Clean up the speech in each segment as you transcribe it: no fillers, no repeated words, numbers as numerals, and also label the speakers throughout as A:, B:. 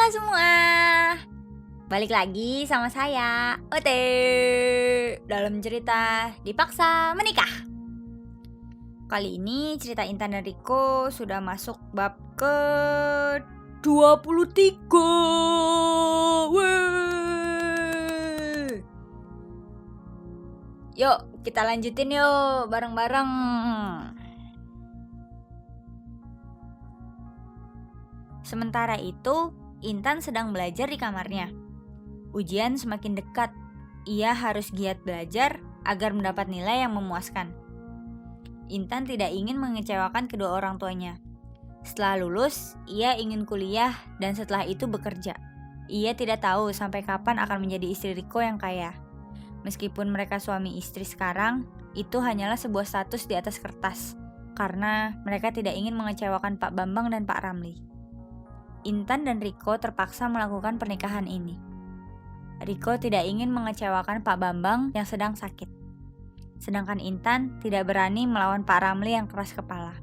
A: Halo semua, balik lagi sama saya Ote dalam cerita Dipaksa Menikah. Kali ini cerita Intan dan Riko sudah masuk bab ke 23. Weh. Yuk kita lanjutin yuk bareng-bareng. Sementara itu Intan sedang belajar di kamarnya. Ujian semakin dekat. Ia harus giat belajar agar mendapat nilai yang memuaskan. Intan tidak ingin mengecewakan kedua orang tuanya. Setelah lulus, ia ingin kuliah dan setelah itu bekerja. Ia tidak tahu sampai kapan akan menjadi istri Riko yang kaya. Meskipun mereka suami istri sekarang, itu hanyalah sebuah status di atas kertas. Karena mereka tidak ingin mengecewakan Pak Bambang dan Pak Ramli. Intan dan Riko terpaksa melakukan pernikahan ini. Riko tidak ingin mengecewakan Pak Bambang yang sedang sakit. Sedangkan Intan tidak berani melawan Pak Ramli yang keras kepala.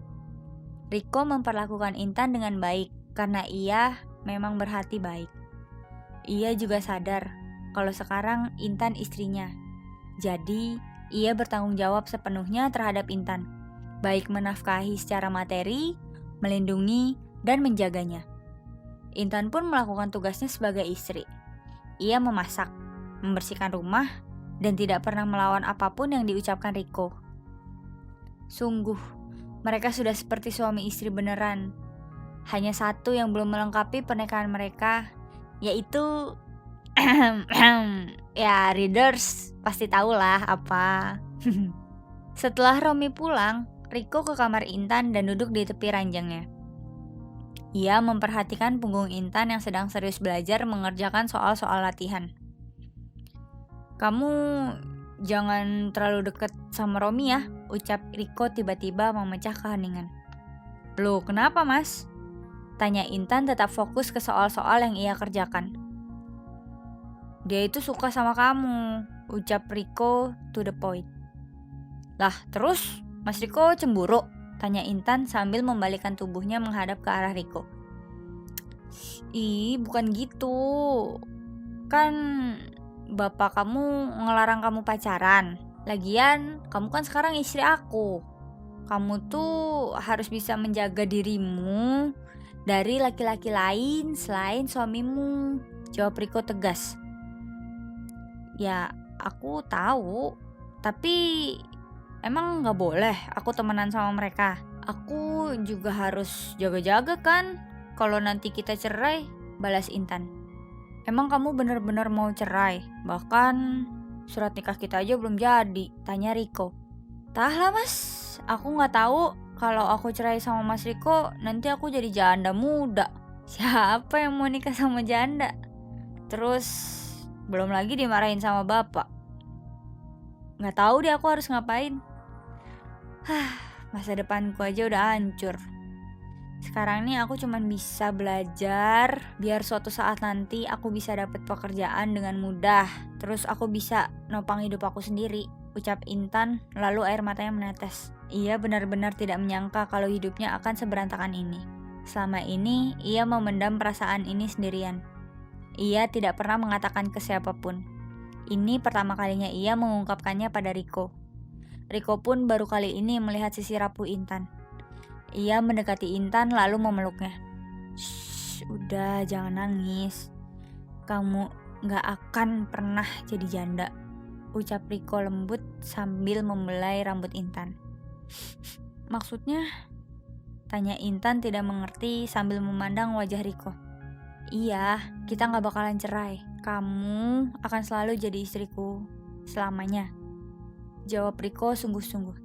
A: Riko memperlakukan Intan dengan baik karena ia memang berhati baik. Ia juga sadar kalau sekarang Intan istrinya. Jadi, ia bertanggung jawab sepenuhnya terhadap Intan, baik menafkahi secara materi, melindungi, dan menjaganya. Intan pun melakukan tugasnya sebagai istri. Ia memasak, membersihkan rumah, dan tidak pernah melawan apapun yang diucapkan Riko. Sungguh, mereka sudah seperti suami istri beneran. Hanya satu yang belum melengkapi pernikahan mereka, yaitu ya readers pasti tahulah apa. Setelah Romi pulang, Riko ke kamar Intan dan duduk di tepi ranjangnya. Ia memperhatikan punggung Intan yang sedang serius belajar mengerjakan soal-soal latihan. "Kamu jangan terlalu dekat sama Romi ya," ucap Riko tiba-tiba memecah keheningan. "Loh, kenapa mas?" tanya Intan tetap fokus ke soal-soal yang ia kerjakan. "Dia itu suka sama kamu," ucap Riko to the point. "Lah, terus Mas Riko cemburu?" tanya Intan sambil membalikkan tubuhnya menghadap ke arah Riko. "Ih, bukan gitu. Kan bapak kamu ngelarang kamu pacaran. Lagian, kamu kan sekarang istri aku. Kamu tuh harus bisa menjaga dirimu dari laki-laki lain selain suamimu," jawab Riko tegas. "Ya, aku tahu. Tapi emang gak boleh aku temenan sama mereka? Aku juga harus jaga-jaga kan? Kalau nanti kita cerai," balas Intan. "Emang kamu bener-bener mau cerai? Bahkan surat nikah kita aja belum jadi," tanya Riko. "Tah lah mas, aku gak tahu. Kalau aku cerai sama mas Riko, nanti aku jadi janda muda. Siapa yang mau nikah sama janda? Terus belum lagi dimarahin sama bapak. Gak tahu deh aku harus ngapain. Masa depanku aja udah hancur. Sekarang nih aku cuman bisa belajar biar suatu saat nanti aku bisa dapet pekerjaan dengan mudah. Terus aku bisa nopang hidup aku sendiri," ucap Intan lalu air matanya menetes. Ia benar-benar tidak menyangka kalau hidupnya akan seberantakan ini. Selama ini ia memendam perasaan ini sendirian. Ia tidak pernah mengatakan ke siapapun. Ini pertama kalinya ia mengungkapkannya pada Riko. Riko pun baru kali ini melihat sisi rapuh Intan. Ia mendekati Intan lalu memeluknya. "Shh, udah jangan nangis. Kamu gak akan pernah jadi janda," ucap Riko lembut sambil membelai rambut Intan. "Maksudnya?" tanya Intan tidak mengerti sambil memandang wajah Riko. "Iya, kita gak bakalan cerai. Kamu akan selalu jadi istriku selamanya," jawab Riko sungguh-sungguh.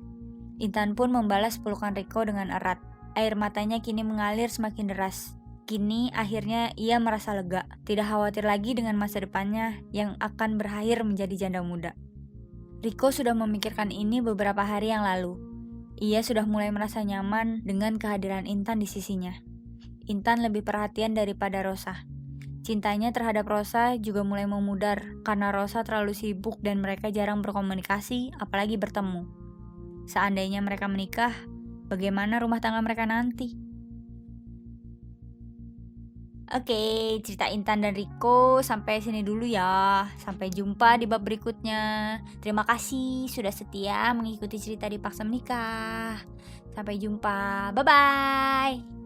A: Intan pun membalas pelukan Riko dengan erat. Air matanya kini mengalir semakin deras. Kini akhirnya ia merasa lega, tidak khawatir lagi dengan masa depannya yang akan berakhir menjadi janda muda. Riko sudah memikirkan ini beberapa hari yang lalu. Ia sudah mulai merasa nyaman dengan kehadiran Intan di sisinya. Intan lebih perhatian daripada Rosa. Cintanya terhadap Rosa juga mulai memudar karena Rosa terlalu sibuk dan mereka jarang berkomunikasi, apalagi bertemu. Seandainya mereka menikah, bagaimana rumah tangga mereka nanti? Oke, cerita Intan dan Riko sampai sini dulu ya. Sampai jumpa di bab berikutnya. Terima kasih sudah setia mengikuti cerita Dipaksa Menikah. Sampai jumpa. Bye-bye.